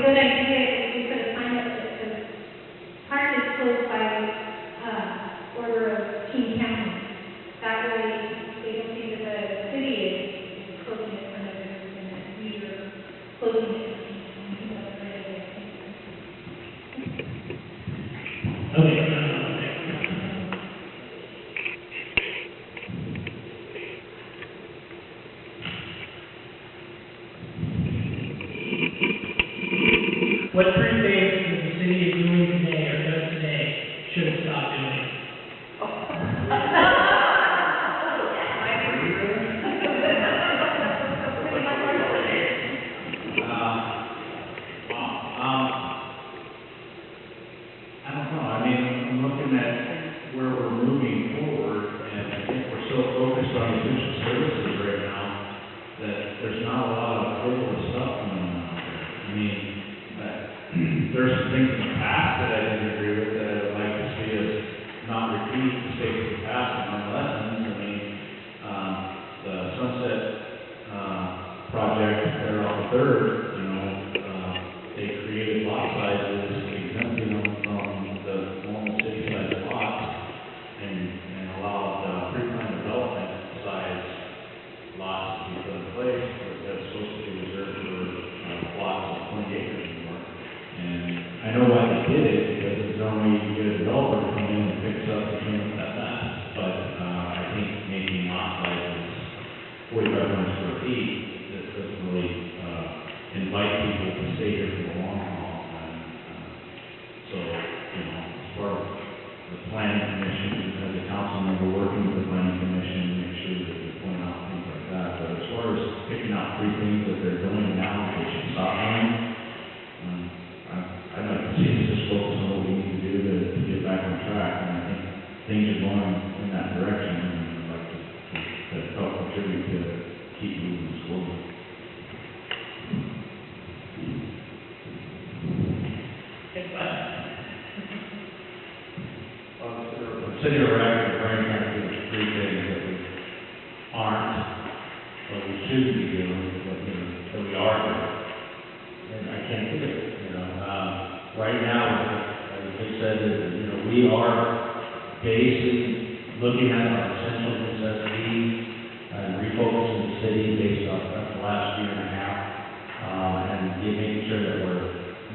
good idea if we put a sign up that says, park is closed by, order of King County. That way, they don't see that the city is closing it for others, and that we are closing it. What three things that the city is doing today or does today should have stopped doing? I don't know. I mean, I'm looking at where we're moving forward, and I think we're so focused on essential services right now that there's not a lot of frivolous stuff going on out there. I mean, there's some things in the past that I didn't agree with that I would like to see us not repeat mistakes of the past and learn lessons. I mean, the Sunset project there on the 3rd, you know, they created lot sizes, exempting them from the normal city-sized lots, and allowed pre-planned development size lots to be put in place that's supposed to be reserved for lots of 20 acres or more. And I know why they did it, because there's no way you can get a developer to come in and fix up and clean up that mess. But I think making lot sizes 4,500 square feet, that doesn't really invite people to stay here for the long haul. So, you know, as far as the planning commission, as a council member working with the planning commission, make sure that we point out things like that. But as far as picking out 3 things that they're doing now that they should stop doing, I'd like to see us just focus on what we need to do to get back on track, and I think things are going in that direction, and I'd like to help contribute to keep moving this forward. I'm sitting around and trying to do 3 things that we aren't, but we should be doing, but that we are doing, and I can't do it. Right now, as I said, we are basically looking at our essential necessities and refocusing the city based on the last year and a half, and making sure that we're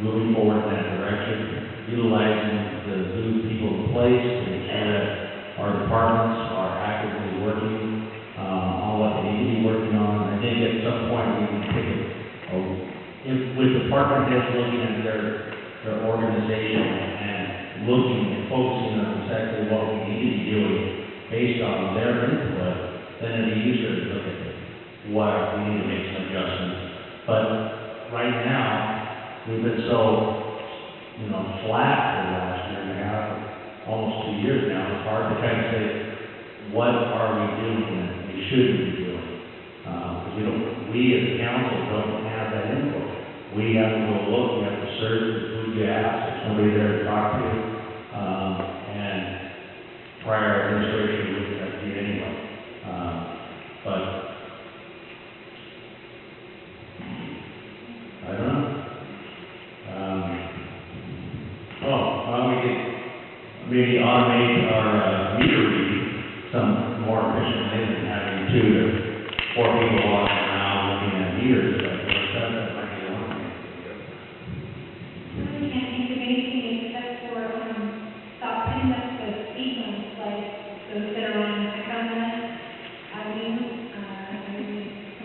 moving forward in that direction, utilizing the new people in place to make sure that our departments are actively working on what they need to be working on. I think at some point we can take with department heads looking at their organization and looking and focusing on exactly what we need to be doing based on their input, then it'd be easier to look at what we need to make some adjustments. But right now, we've been so, flat for the last year and a half, almost 2 years now. It's hard to kind of say, what are we doing that we shouldn't be doing? Because we as a council don't have that input. We have to go look, we have to search, who you ask, there's somebody there to talk to, and prior administration wouldn't have to be anyway. But I don't know. We could maybe automate our meter reading some more efficiently than having 2 to 4 people walking around looking at meters. But that might be one thing. We can't think of anything except for stop putting up the speed bumps like those that are on Tacoma Avenue.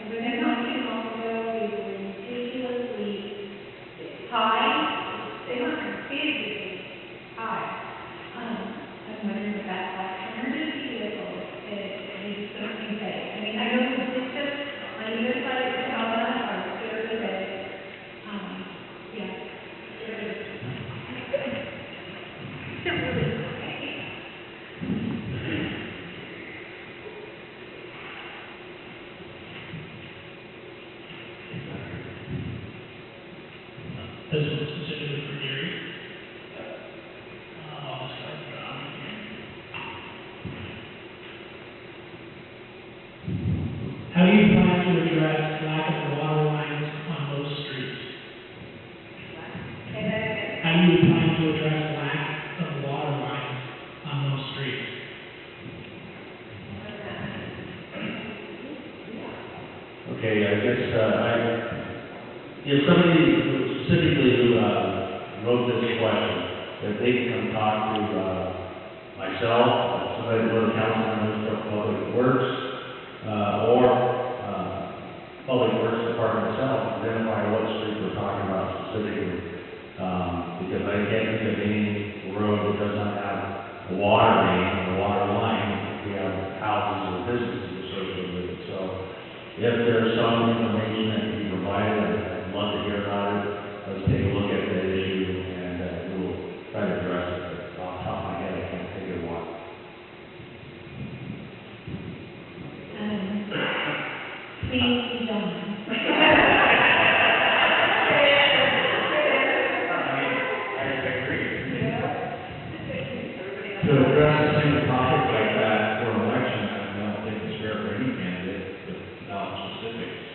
Within not too long ago, they were ridiculously high. They weren't ridiculously high. I'm wondering if that's like emergency vehicles that they just don't think that. I mean, I know the systems on either side of Tacoma are fairly bad. Yeah. This was specifically for Gary. I'll just start around here. How do you plan to address lack of water lines on most streets? do you plan to address lack of water lines on those streets? Okay, I guess, if somebody specifically who, wrote this question, if they can come talk to, myself, somebody who the council members from Public Works, or, Public Works Department itself, identify what street we're talking about specifically. Because I can't think of any road that does not have a water main or water line. We have houses or businesses associated with it. So if there's some information that can be provided, I'd love to hear about it. Let's take a look at that issue and we'll try to address it. But off the top of my head, I can't think of one. Please, John. To address a single topic like that for an election, I don't think it's fair for any candidate without specifics.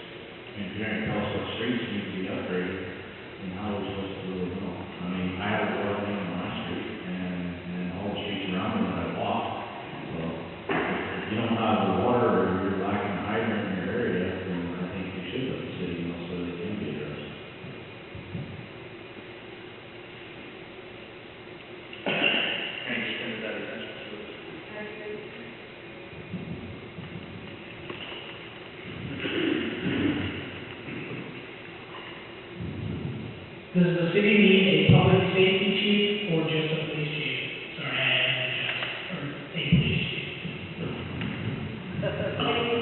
And if you're going to tell us what streets need to be upgraded, then how are we supposed to really know? I mean, I have a water main on my street, and all the streets around me that I walk. So if you don't have the water or you're lacking a hydrant in your area, then I think you should let the city know so that it can be addressed. Does the city need a public safety chief or just a police chief? Sorry, I added just, or a police chief.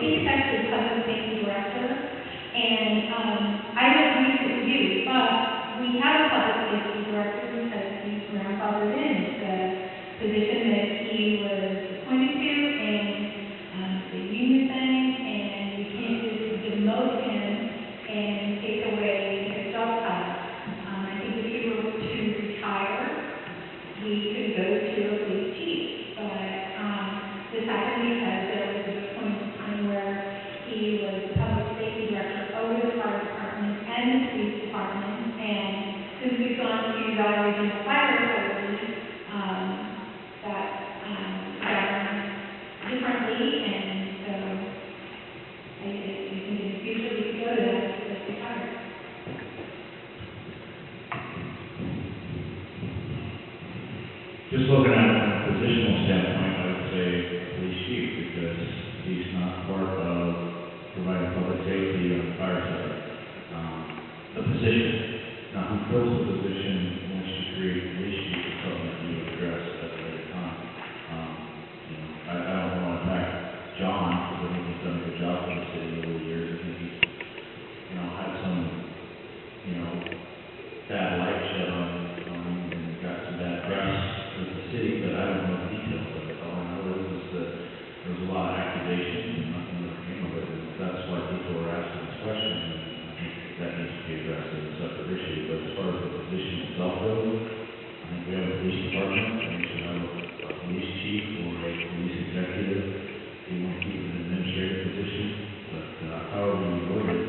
P.C.S. is public safety director, and I don't agree with you, but we have a public safety director because he's grandfathered in the position that he was appointed to, and the union thing, and we can't just demote him and take away his job title. I think if he were to retire, he could go to a police chief, but this happened because there was a point in time where he was the public safety director over the fire department and the police department, and since we've gone to our regional fire authority, that's governed differently, and so I think in the future we could go to that if it's retired. Just looking at it from a positional standpoint, I would say police chief, because he's not part of providing public safety on the fire side. The position, now who fills the position once you create police chief is something that you address at a later time. I don't want to attack John, because I think he's done a good job for the city over the years. I think he's, had some, bad light shed on him and got some bad press with the city, but I don't know the details of it. All I know is that there was a lot of accusations and nothing ever came of it, and that's why people are asking this question, and I think that needs to be addressed as a separate issue. But as far as the position itself goes, I think we have a police department, and we should have a police chief or a police executive. We want to keep it an administrative position, but however you word it,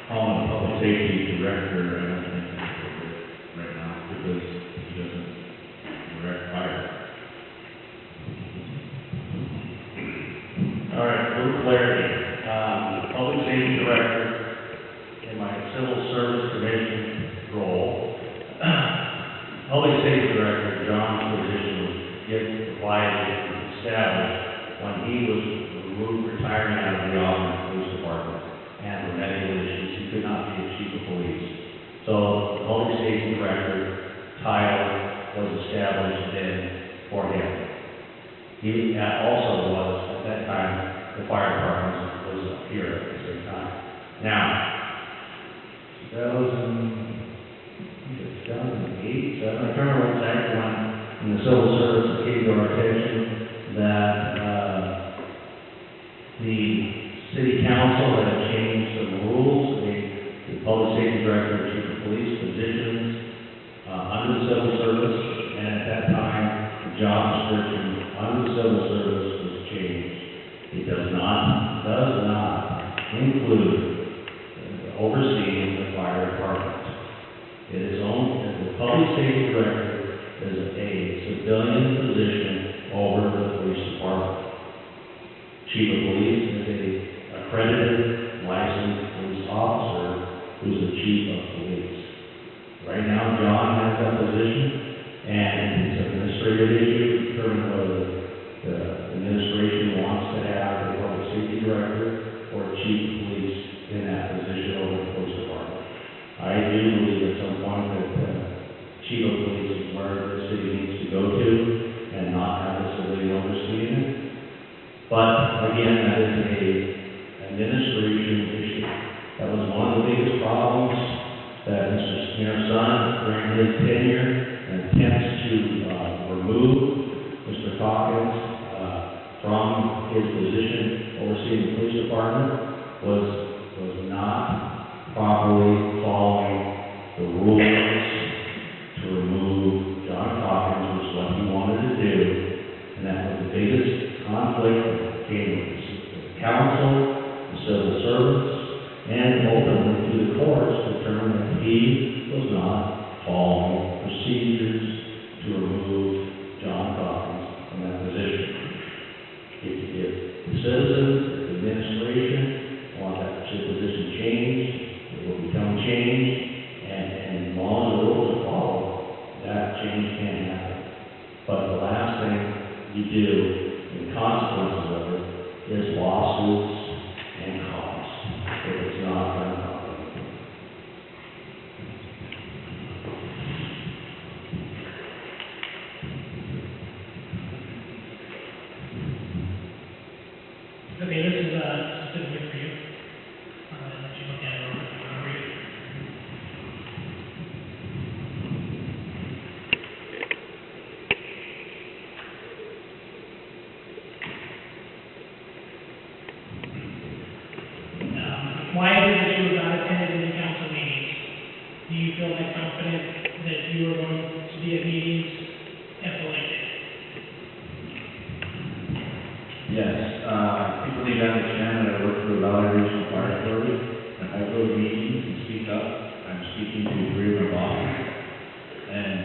calling a public safety director, I don't think it's appropriate right now, because he doesn't direct fire. All right, a little clarity. Public safety director in my civil service commission role. Public safety director, John's position was established when he was retiring out of the Auburn Police Department and for medical issues. He could not be a chief of police. So the public safety director title was established then for him. He also was, at that time, the fire department was up here at the same time. Now, 2008, 7, I can't remember exactly when the civil service came to our attention that the city council had changed the rules. The public safety director and chief of police positions under the civil service, and at that time, the job description under the civil service was changed. It does not include overseeing the fire department. It is only the public public safety director is a civilian position over the police department. Chief of police is a accredited, licensed police officer who's the chief of police. Right now, John has that position, and it's an administrative issue to determine whether the administration wants to have a public safety director or chief of police in that position over the police department. I do believe at some point that chief of police is where the city needs to go to and not have a civilian overseeing it. But again, that is a administration issue. That was one of the biggest problems that Mr. Skinner's son, during his tenure, attempts to remove Mr. Hawkins from his position overseeing the police department was not properly following the rules to remove John Hawkins, which is what he wanted to do, and that was the biggest conflict that came with the council, the civil service, and ultimately to the courts to determine that he was not following procedures to remove John Hawkins from that position. If the citizens, if the administration want that position changed, it will become changed, and as long as the rules are followed, that change can happen. But the last thing you do, the consequences of it, is lawsuits and costs if it's not done properly. Okay, this is specifically for you. I'll let you look at it over if you want to read it. Why is it that you have not attended any council meetings? Do you feel like confident that you are going to be at meetings if elected? Yes, I believe as a chairman, I work for the Valley Regional Fire Authority. If I go to meetings and speak up, I'm speaking to three of my bosses, and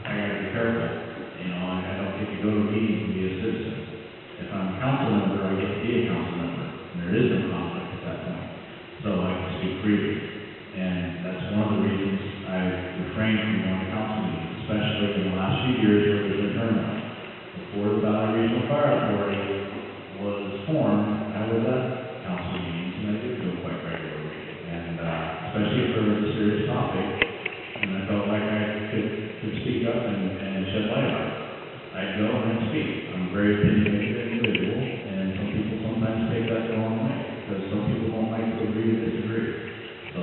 I gotta be careful. You know, I don't get to go to meetings and be a citizen. If I'm a council member, I get to be a council member, and there is no conflict at that point. So I can speak freely, and that's one of the reasons I've refrained from going to council meetings, especially in the last few years where there's been turmoil. Before the Valley Regional Fire Authority was formed, I was at council meetings, and I did go quite regularly, and especially if there was a serious topic, and I felt like I could speak up and shed light on it. I'd go and I'd speak. I'm a very opinionated individual, and some people sometimes take that the wrong way, because some people don't like to agree to disagree. So,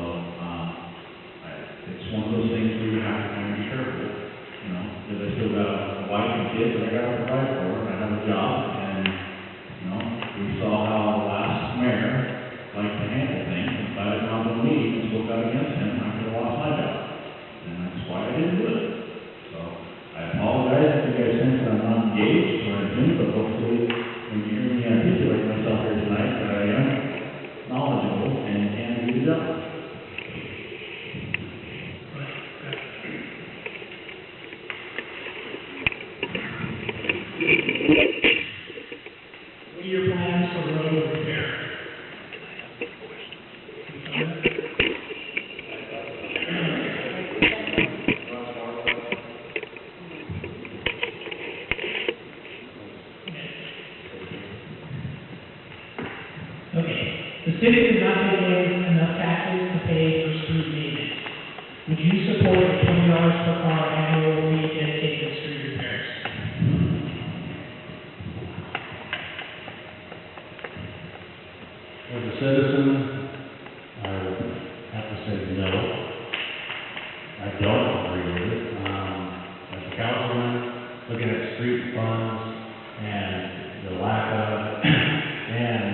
it's one of those things where you have to kind of be careful, you know, because I still got a wife and kids that I got to provide for, and I have a job, and, you know, we saw how the last mayor liked to handle things, and if I had gone to a meeting and spoke out against him, I could have lost my job, and that's why I didn't do it. So, I apologize if you guys think that I'm not engaged or anything, but hopefully, when you hear me articulate myself here tonight, that I am knowledgeable and can do the job. What are your plans for road repair? Okay. The city does not take in enough taxes to pay for street maintenance. Would you support a $20 per car annual fee dedicated to street repairs? As a citizen, I would have to say no. I don't agree with it. As a councilman, looking at street funds and the lack of, and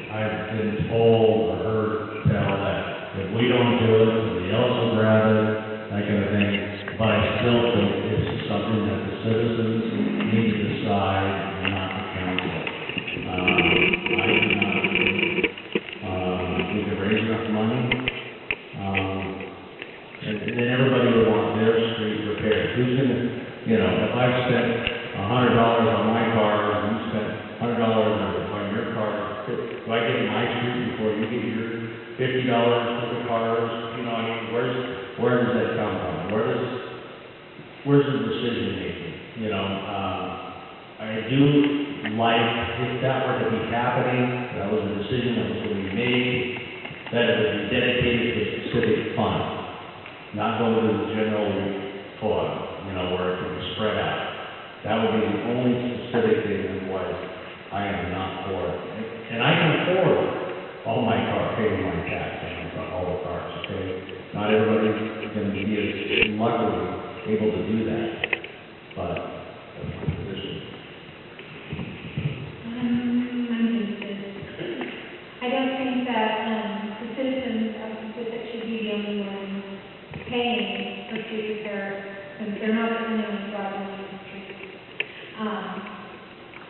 I've been told or heard tell that if we don't do it, somebody else will grab it, that kind of thing. But I still think it's something that the citizens need to decide, and not the council. I do not think we can raise enough money. And then everybody would want their street Who's gonna, if I spent $100 on my car, and you spent $100 on your car, do I get my street before you get your $50 for the cars? Where does that come from? Where's the decision making? I do like, if that were to be happening, that was a decision that was going to be made, that it would be dedicated to a specific fund, not go to the general fund, where it can be spread out. That would be the only specific thing that was, I am not for it. And I can afford all my paying my tax on all the cars, okay? Not everybody's going to be as luckily able to do that, but that's my position. I don't think that the citizens of Pacific should be the only ones paying for street repair, since they're not the only ones driving on the streets.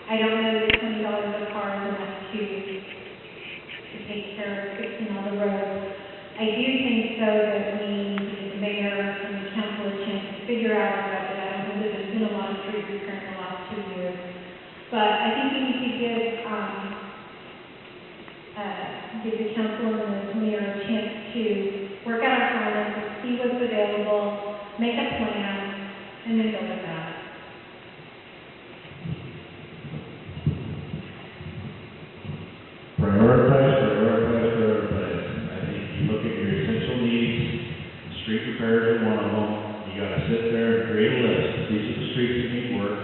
I don't know that $20 a car is enough to take care of fixing all the roads. I do think, though, that we need to give the mayor and the council a chance to figure out a budget. I don't know that there's been a lot of street repair in the last 2 years. But I think we need to give the council and the mayor a chance to work out our finances, see what's available, make a plan, and then go with that. Prioritize. I think you look at your essential needs, and street repair is one of them. You gotta sit there and create a list. These are the streets that need work.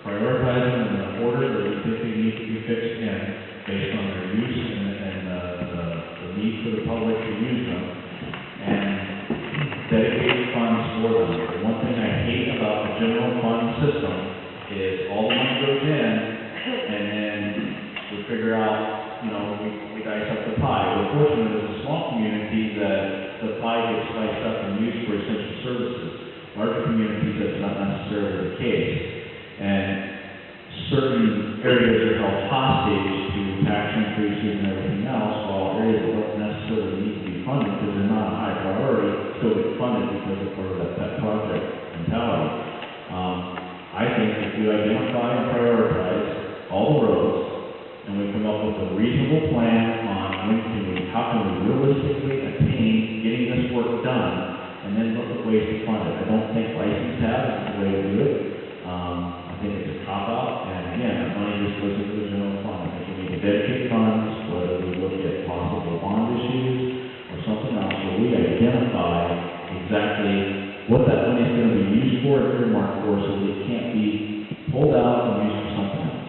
Prioritize them in the order that you think they need to be fixed in, based on their use and the need for the public to use them, and dedicate funds for them. The one thing I hate about the general fund system is all the money goes in, and then we figure out, we dice up the pie. We're fortunate as a small community that the pie gets sliced up and used for essential services. Larger communities, that's not necessarily the case. And certain areas are held hostage to tax increases and everything else, while areas that don't necessarily need to be funded because they're not a high priority still get funded because of part of that project mentality. I think if we identify and prioritize all the roads, and we come up with a reasonable plan on how can we realistically attain getting this work done, and then look at ways to fund it. I don't think license tabs is the way to do it. I think it's a cop-out, and again, that money just goes into the general fund. I think we need to dedicate funds, whether we look at possible bond issues or something else, where we identify exactly what that money is going to be used for and earmarked for, so that it can't be pulled out and used for something else.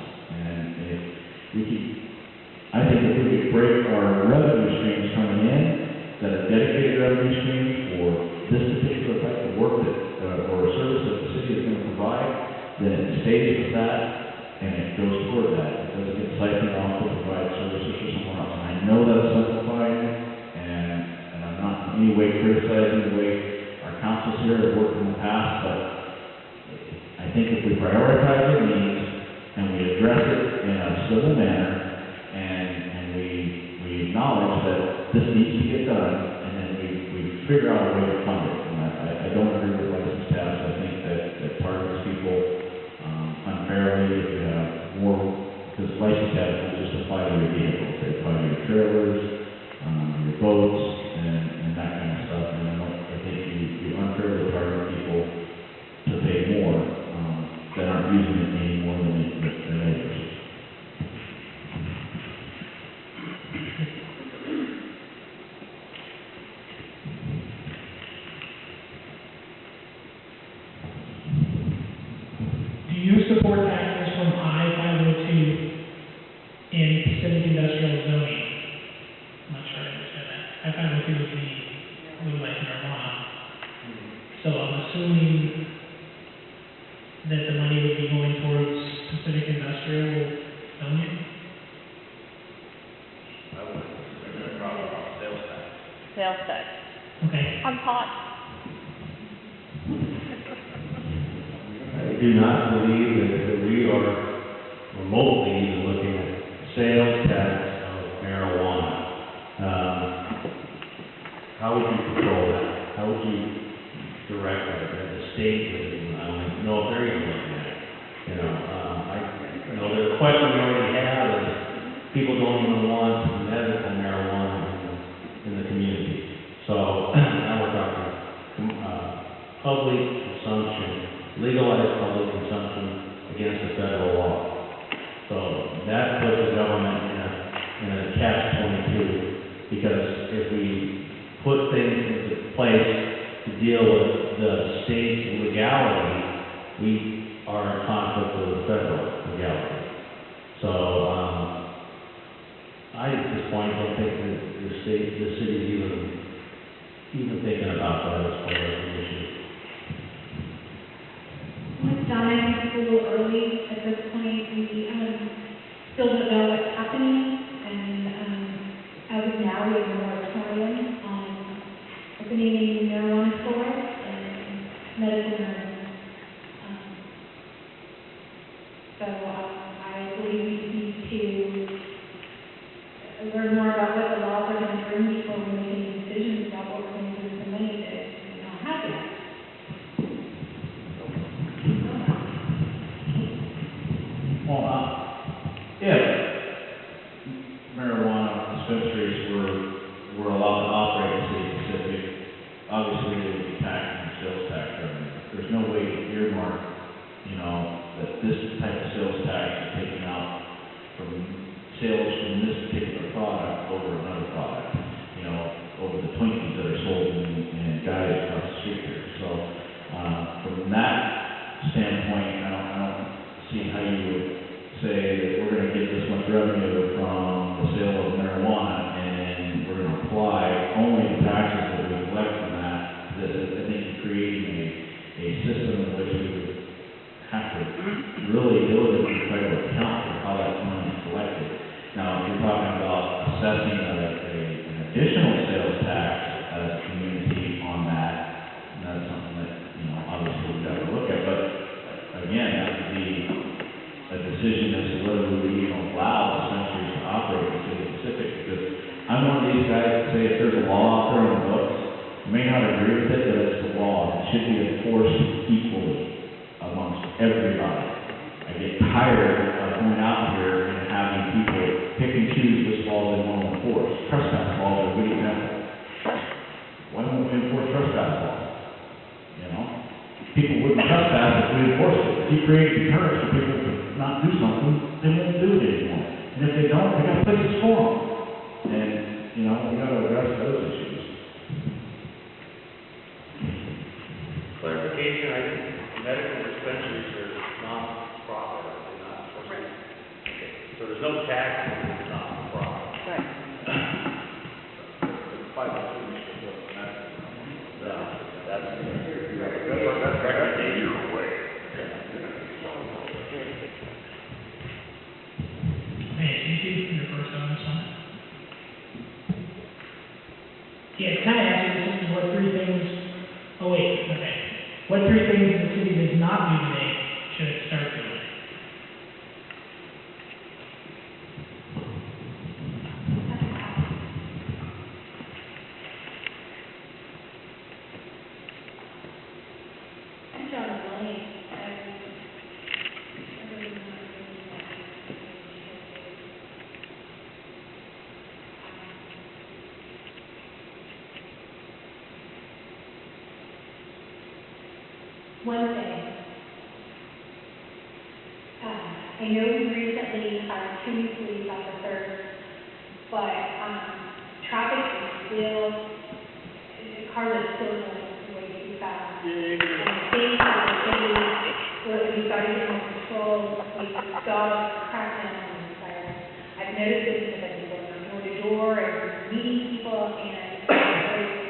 I think if we could break our revenue streams coming in, that are dedicated revenue streams for this particular type of work or service that the city is going to provide, then it stays with that and it goes toward that. It doesn't get siphoned off to provide services for someone else. And I know that's simplifying it, and I'm not in any way criticizing the way our councils here have worked in the past, but I think if we prioritize our needs and we address it in a civil manner, and we acknowledge that this needs to get done, and then we figure out a way to fund it. And I don't agree with license tabs. I think that targets people unfairly. If you have more, because license tabs don't just apply to your vehicles, they apply to your trailers, your boats, and that kind of stuff. And I think you unfairly target people to pay more that aren't using it any more than their neighbors. Do you support taxes from I-502 in Pacific Industrial Zoning? I'm not sure I understand that. I-502 is the legalized marijuana. So I'm assuming that the money would be going towards Pacific Industrial Zoning? I would. There's a problem about sales tax. Sales tax. Okay. On pot. I do not believe that we are remotely even looking at sales tax of marijuana. How would you control that? How would you direct that? state is, I don't even know if they're even looking at it. The question we already have is, people don't even want medical marijuana in the community. So, now we're talking, public consumption, legalized public consumption against the federal law. So, that puts the government in a catch-22, because if we put things into place to deal with the state's legality, we are in conflict with the federal legality. So, I at this point don't think that the city's even thinking about that as part of the issue. With Donna, I think it's a little early at this point. We still don't know what's happening, and as of now, we have a moratorium on opening any marijuana stores and medical marijuana. So I believe we need to learn more about what the laws are going to bring before we make any decisions about what we're going to do with the money that we don't have yet. Well, if marijuana dispensaries were allowed to operate in City Pacific, obviously they would be taxed and sales tax revenue. There's no way to earmark, that this type of sales tax is taken out from sales from this particular product over another product, over the Twinkies that are sold in guys across the street here. So, from that standpoint, I don't see how you would say that we're going to get this much revenue from the sale of marijuana and we're going to apply only the taxes that we collect from that. I think you're creating a system in which we would have to really diligently try to account for how that money is collected. Now, if you're talking about assessing an additional sales tax as a community on that, that's something that, obviously we've got to look at. But again, that would be a decision as to whether we would even allow dispensaries to operate in the City Pacific. Because I'm one of these guys that say if there's a law out there on the books, you may not agree with it, but it's the law. It should be enforced equally amongst everybody. I get tired of going out here and having people pick and choose which laws they want to enforce. Trespass laws are a good example. Why don't we enforce trespass laws? People wouldn't trespass if we enforced it. If you create deterrents for people to not do something, they won't do it anymore. And if they don't, we got places for them. And, we got to address those issues. Clarification, I think medical dispensaries are non-profit, are they not? Right. Okay, so there's no tax on the non-profit. Right. That's recommendation away. Hey, you your first on this one? Yeah, it kind of asks you, this is what three things, oh wait, okay. What three things the city does not do today should it start doing? One thing, I know we recently hired 2 new police officers, but traffic is still, cars are still going way too fast. And things are getting, we started getting more control, we got to crack down on the fire. I've noticed this because I've been going door to door and meeting people, and it's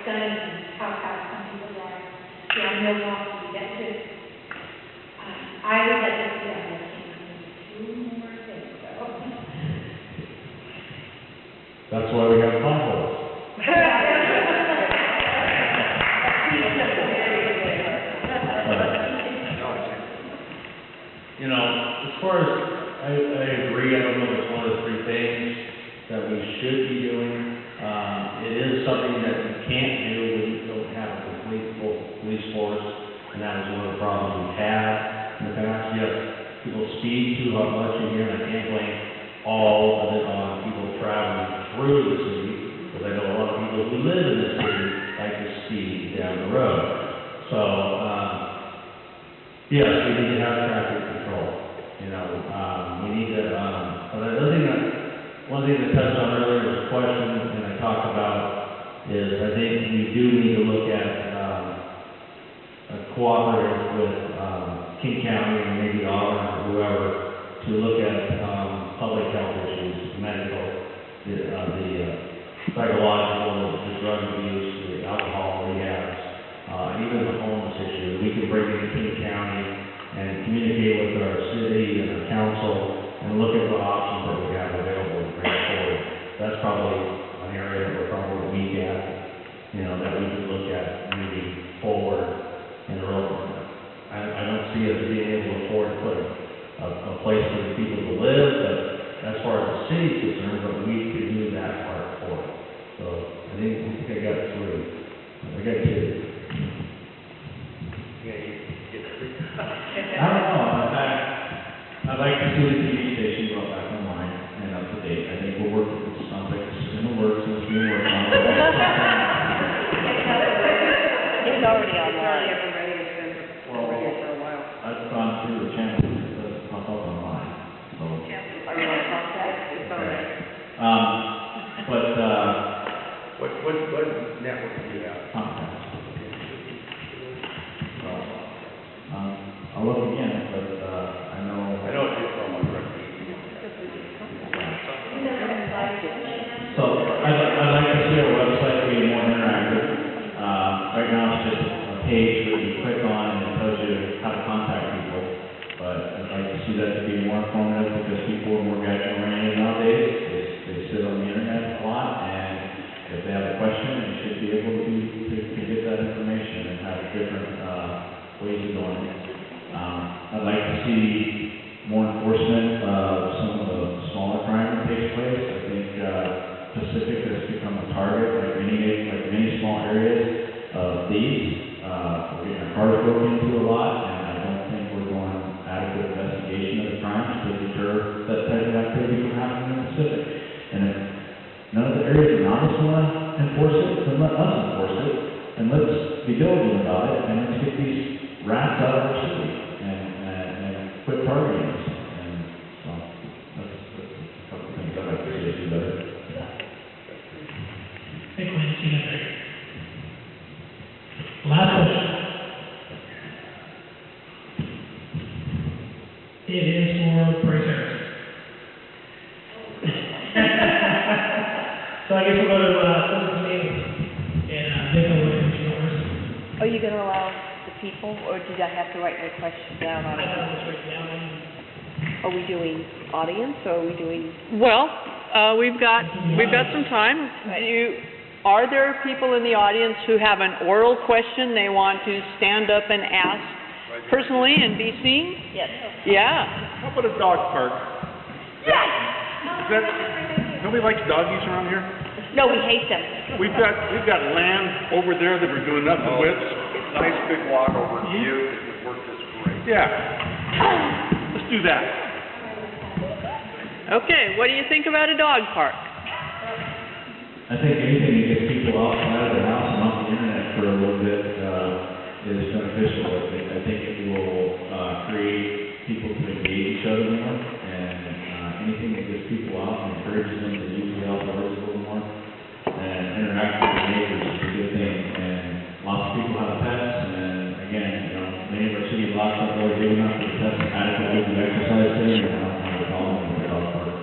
stunning how fast some people drive. Yeah, no problem. I would like to see that more. 2 more things, though. That's why we have potholes. As far as, I agree, I don't know if it's one of the 3 things that we should be doing. It is something that we can't do when we don't have a complete full police force. and that was one of the problems we've had in the past. Yes, people speed too much in here, and I can't blame all of it on people traveling through the city, because I know a lot of people who live in the city like to speed down the road. So, yes, we need to have traffic control, you know, we need to, but one thing that touched on earlier was a question, and I talked about, is I think we do need to look at, cooperative with, King County and maybe Auburn or whoever, to look at, public health issues, medical, the psychological, the drug abuse, the alcohol rehabs, and even the homeless issue. We can bring in King County and communicate with our city and our council and look at what options that we have available to bring forward. That's probably an area that we're probably weak at, you know, that we could look at moving forward in the road. I don't see us being able to afford to put a place for the people to live, but as far as the city's concerned, but we could do that part for it. So I think I got three. I got two. Yeah, you get three. I don't know. In fact, I'd like to see the TV station brought back online and up to date. I think we'll work with this. Sounds like this is in the works, and it's being worked on. It's already online. I've gone through the channels, it doesn't pop up online, so. Are you on contact? It's on there. But, What network do you have? Comcast. So, I'll look again, but, I know. I know it's just on my record. So, I'd like to see our website be more interactive. Right now, it's just a page that you click on and it tells you how to contact people. But I'd like to see that to be more informative, because people are more gadget oriented nowadays. They sit on the internet a lot, and if they have a question, they should be able to get that information and have different ways of doing it. I'd like to see more enforcement of some of the smaller crime that takes place. I think Pacific has become a target, like many small areas of thieves. We're getting our cars broken into a lot, and I don't think we're doing adequate investigation of the crimes to deter that type of activity from happening in the Pacific. And if none of the areas around us want to enforce it, then let us enforce it, and let's be diligent about it, and let's get these rats out of our city, and quit targeting us. And so, that's a couple of things I'd like to see us do better. Hey, Quinn, see you later. Last question. It is for Bryce Harris. So I guess we'll go to, closing meeting, and, Vic will look into yours. Are you gonna allow the people, or did I have to write my question down on I it? thought it was right down. Are we doing audience, or are we doing? Well, we've got some time. Are there people in the audience who have an oral question they want to stand up and ask personally and be seen? Yes. Yeah. How about a dog park? Yes! Nobody likes doggies around here? No, we hate them. We've got land over there that we're doing nothing with. Nice big walk over to you, it would work just great. Yeah. Let's do that. Okay, what do you think about a dog park? I think anything that gets people outside of their house and off the internet for a little bit is beneficial. I think it will create people to engage each other more, and anything that gets people out and encourages them to use the outdoors a little more and interact with their neighbors is a good thing. And lots of people have pets, and again, you know, many of our city blocks aren't really big enough for pets to adequately do exercise thing, and I don't have a problem with the dog park.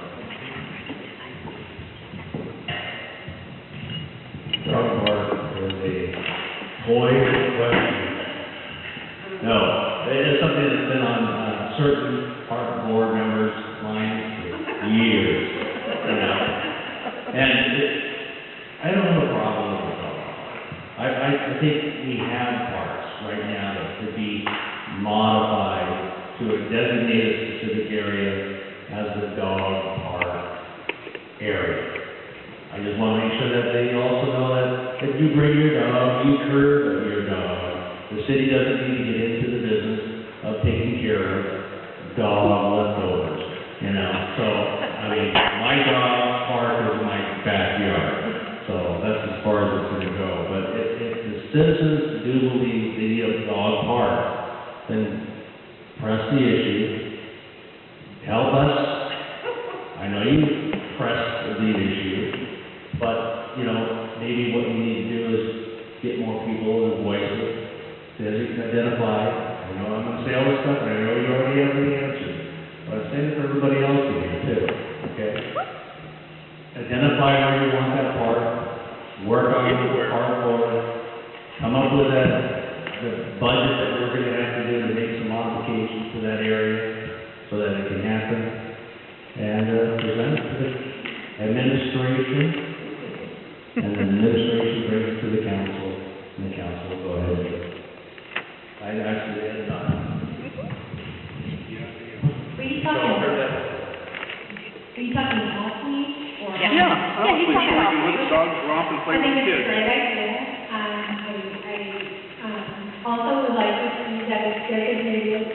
Dog park is a poised question. No, it is something that's been on certain park board members' minds for years, you know. And I don't have a problem with the dog park. I think we have parks right now that could be modified to a designated specific area as the dog park area. I just want to make sure that they also know that if you bring your dog, you curb your dog. The city doesn't need to get into the business of taking care of dog leftovers, you know? So, I mean, my dog park is my backyard, so that's as far as it's gonna go. But if the citizens do believe they need a dog park, then press the issue, help us. I know you press the issue, but, you know, maybe what we need to do is get more people to voice it, identify. I know I'm gonna say all this stuff, and I know you already have the answers, but I'm saying it for everybody else in here too, okay? Identify where you want that park, work on the park board, come up with the budget that we're gonna have to do to make some modifications to that area so that it can happen, and present it to the administration, and the administration brings it to the council, and the council will go ahead and do it. I actually had done. Were you talking awfully, or? Yeah. I don't think so. You can let the dogs romp and play I with think the it's a kids. great idea. I also would like to see that it's segregated,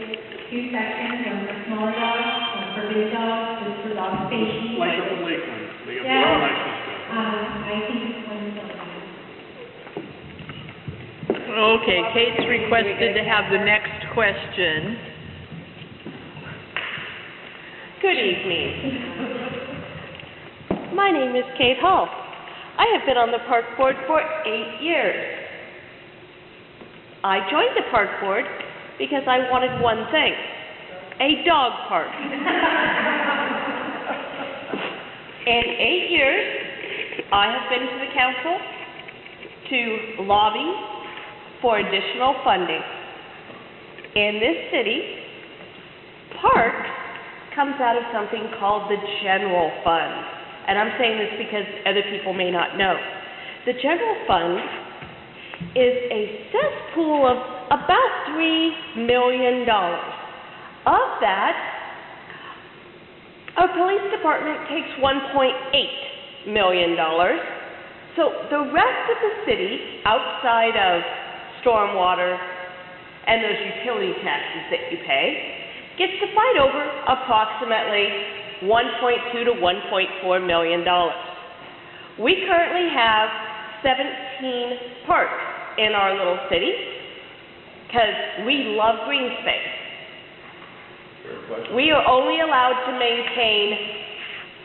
two sections, one for smaller dogs, one for big dogs, just for dog safety. Like up in Lakeland, they have Yeah. well nice stuff. I think it's wonderful. Okay, Kate's requested to have the next question. Good evening. My name is Kate Hull. I have been on the park board for 8 years. I joined the park board because I wanted one thing, a dog park. In 8 years, I have been to the council to lobby for additional funding. In this city, parks comes out of something called the general fund. And I'm saying this because other people may not know. The general fund is a cesspool of about $3 million. Of that, our police department takes $1.8 million. So the rest of the city, outside of stormwater and those utility taxes that you pay, gets to fight over approximately $1.2 to $1.4 million. We currently have 17 parks in our little city because we love green space. We are only allowed to maintain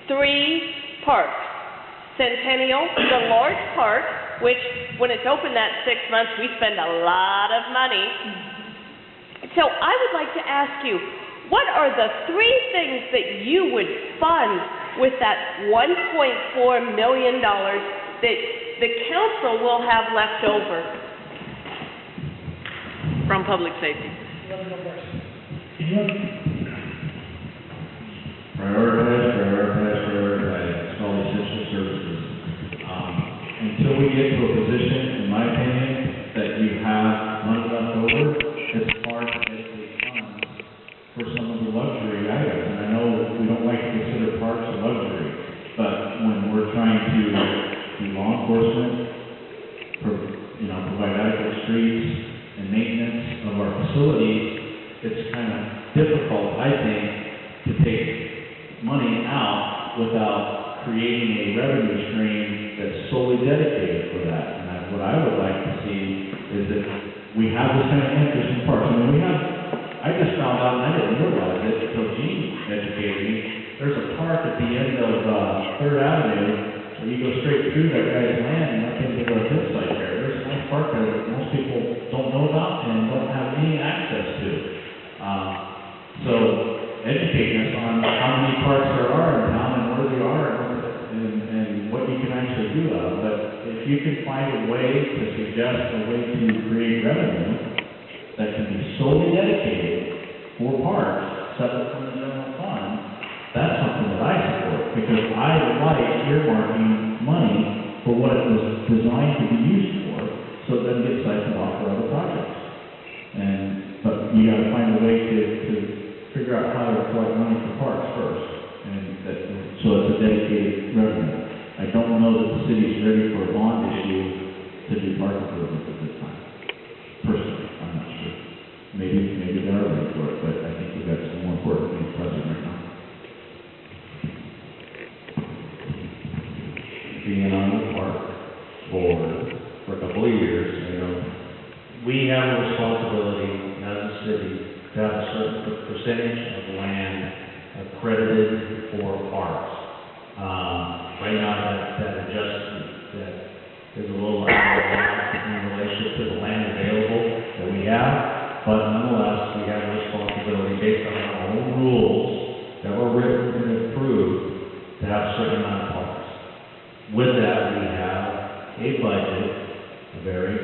3 parks. Centennial, the large park, which when it's open that 6 months, we spend a lot of money. So I would like to ask you, what are the 3 things that you would fund with that $1.4 million that the council will have left over? From public safety. Prioritize, it's called essential services. Until we get to a position, in my opinion, that you have money left over, it's hard to dedicate funds for some of the luxury items. And I know that we don't like to consider parks a luxury, but when we're trying to do law enforcement, provide adequate streets and maintenance of our facilities, it's kind of difficult, I think, to take money out without creating a revenue stream that's solely dedicated for that. And what I would like to see is that we have this kind of interest in parks. I mean, I just found out, and I didn't realize it until Gene educated me, there's a park at the end of 3rd Avenue, where you go straight through that guy's land, and I think there's a hill site there. There's a nice park there that most people don't know about and don't have any access to. So educating us on how many parks there are in town and where they are and what you can actually do out of it. But if you can find a way to suggest a way to create revenue that can be solely dedicated for parks, separate from the general fund, that's something that I support, because I like earmarking money for what it was designed to be used for, so it doesn't get siphoned off for other projects. But you gotta find a way to figure out how to collect money for parks first, so it's a dedicated revenue. I don't know that the city's ready for a bond issue to do park improvements at this time. Personally, I'm not. we have a responsibility as a city to have a certain percentage of land accredited for parks. Right now, that adjustment, that is a little out of whack in relationship to the land available that we have, but nonetheless, we have a responsibility based on our own rules that were written and approved to have a certain amount of parks. With that, we have a budget, a very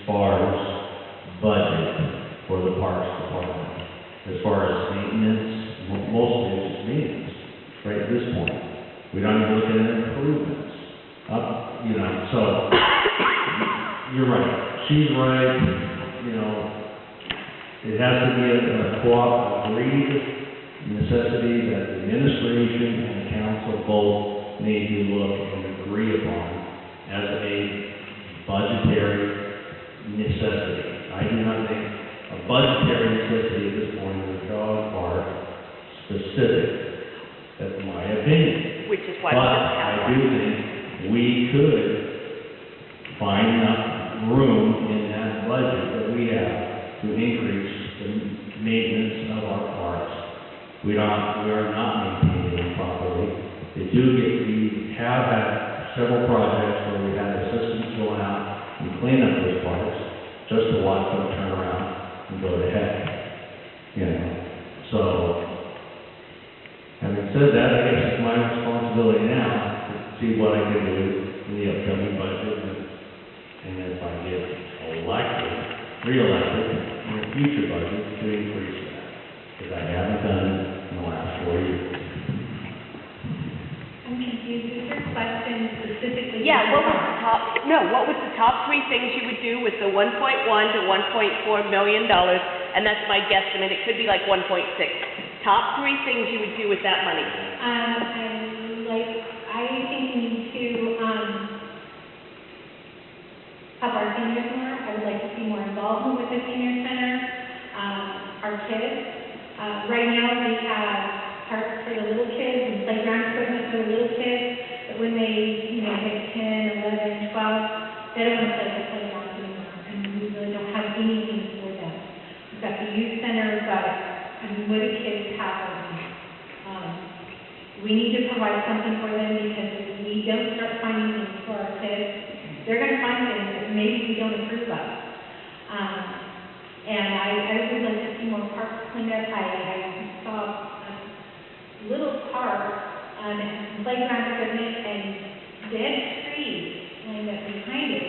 sparse budget for the Parks Department. As far as maintenance, mostly it's just maintenance, right at this point. We don't even look at improvements. So, you're right. She's right. It has to be a agreed necessity that the administration and the council both need to look and agree upon as a budgetary necessity. I do not think a budgetary necessity at this point is a dog park specific. That's my opinion. Which is why But we just have I one. do think we could find enough room in that budget that we have to increase the maintenance of our parks. We are not maintaining them properly. We have had several projects where we had assistants going out and clean up those parks just to watch them turn around and go to heck. So, having said that, I guess it's my responsibility now to see what I can do in the upcoming budget, and if I get re-elected in a future budget to increase that, because I haven't done it in the last 4 years. I'm confused, is your question specifically? Yeah, what was the top three things you would do with the $1.1 to $1.4 million? And that's my guesstimate, it could be like 1.6. Top three things you would do with that money? I think we need to, help our seniors more. I would like to see more involvement with the senior center, our kids. Right now, we have parks for the little kids and playground equipment for the little kids, but when they, hit 10, 11, 12, they don't want to play the playground anymore, and we really don't have anything for them. We've got the youth center, but, what do kids have? We need to provide something for them, because if we don't start finding things for our kids, they're going to find things that maybe we don't approve of. And I would like to see more parks cleaned up. I saw a little park and playground equipment and dead trees lined up behind it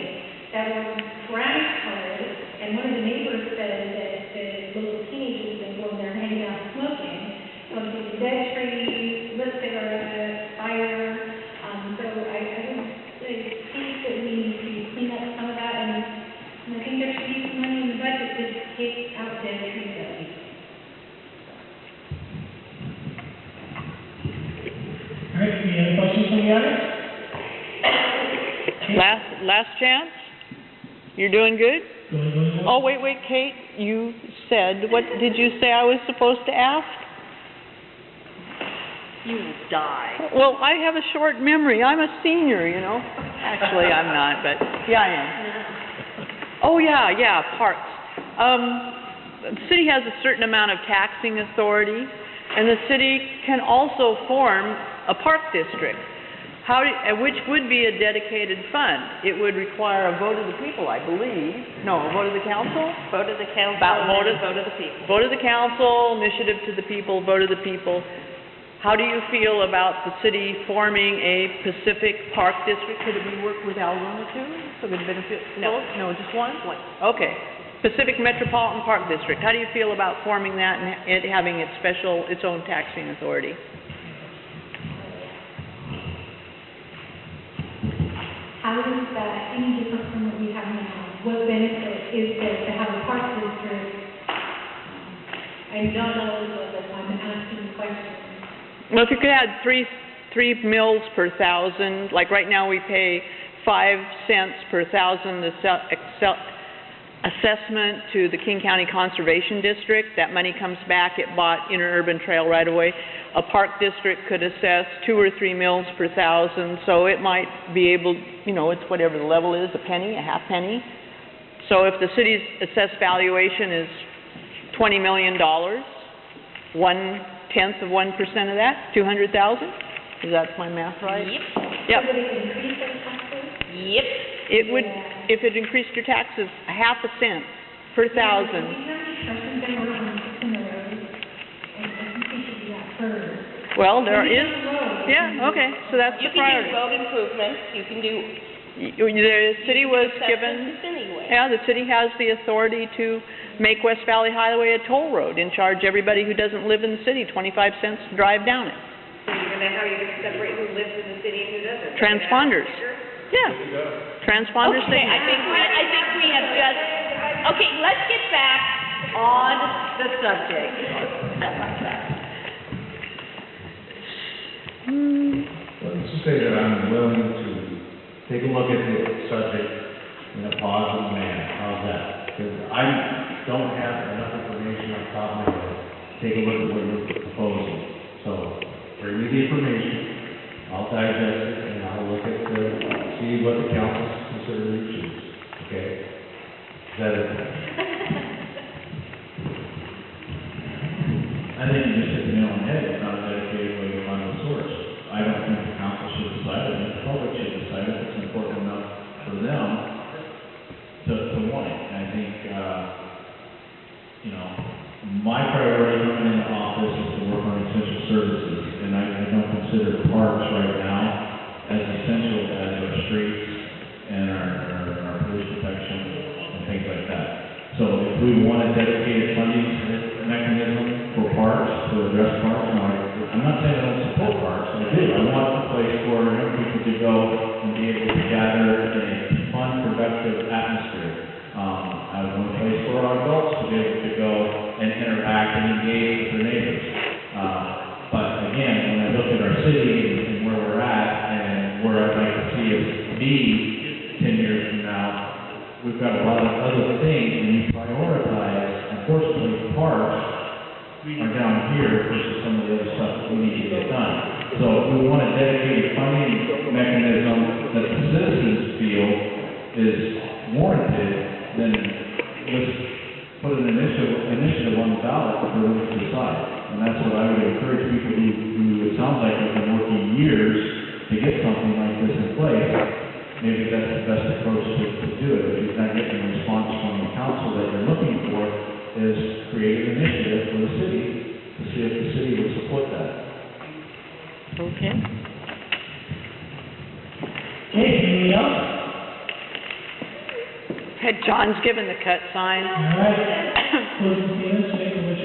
that were brown colored. And one of the neighbors said that the little teenagers had been going there hanging out smoking. So it's a dead tree, lit cigarette, fire. So I would think that we need to clean up some of that, and I think there should be some money in the budget to take out dead trees at least. All right, any other questions from the audience? Last chance? You're doing good? Going. Oh, wait, Kate, you said, what did you say I was supposed to ask? You will die. Well, I have a short memory. I'm a senior, Actually, I'm not, but yeah, I am. Oh, yeah, parks. The city has a certain amount of taxing authority, and the city can also form a park district, which would be a dedicated fund. It would require a vote of the people, I believe. No, a vote of the council? Vote of the council, Vote of the people. Vote of the council, initiative to the people, vote of the people. How do you feel about the city forming a Pacific Park District? Could we work with Algona too? So it would benefit both? No, just one? One. Okay. Pacific Metropolitan Park District. How do you feel about forming that and it having its own taxing authority? How is that any different from what we have now? What benefit is there to have a park district? I don't know whether I'm asking questions. Well, if you could add three mills per thousand, like right now we pay 5 cents per thousand assessment to the King County Conservation District. That money comes back, it bought interurban trail right away. A park district could assess 2 or 3 mills per thousand, so it might be able, it's whatever the level is, a penny, a half penny. So if the city's assessed valuation is $20 million, 1/10 of 1% of that, 200,000? Is that my math right? Yep. Yep. Would it increase their taxes? Yep. It would, if it increased your taxes a half a cent per thousand. We have discussions that we're on fixing the roads, and I think we should do that first. Well, there When we is, have roads, yeah, okay, so that's You the can priority. do road improvements, you can do. The city was assessments given, anyway. yeah, the city has the authority to make West Valley Highway a toll road and charge everybody who doesn't live in the city 25 cents to drive down it. And then how are you going to separate who lives in the city and who doesn't? Transponders. Yeah. Transponder Okay, I think we have just, okay, let's get back on the subject. Let's just say that I'm willing to take a look at the subject in a positive manner. How's that? Because I don't have enough information on top of my head. Take a look at what you're proposing. So, bring me the information, I'll digest it, and I'll look at see what the council considers to choose. Okay? Is that it? I think you just hit the nail on the head. It's not a dedicated way to find the source. I don't think the council should decide it, and the public should decide if it's important enough for them to want it. And I think, my priority coming into office is to work on essential services, and I don't consider parks right now as essential as our streets and our police protection and things like that. So if we want a dedicated funding mechanism for parks, to address parks, I'm not saying I don't support parks, I do. I want a place for young people to go and be able to gather in a fun, productive atmosphere. I want a place for our adults to be able to go and interact and engage with their neighbors. But again, when I look at our city and where we're at and where I'd like to see us be 10 years from now, we've got a lot of other things, and you prioritize, unfortunately, parks are down here versus some of the other stuff that we need to get done. So if we want a dedicated funding mechanism that the citizens feel is warranted, then let's put an initiative on the ballot for them to decide. And that's what I would encourage people who it sounds like have been working years to get something like this in place. Maybe that's the best approach to do it. If you're not getting a response from the council that you're looking for, is create an initiative for the city to see if the city would support that. Okay. Okay, anybody else? John's given the cut sign. All right. Closing statements, make a motion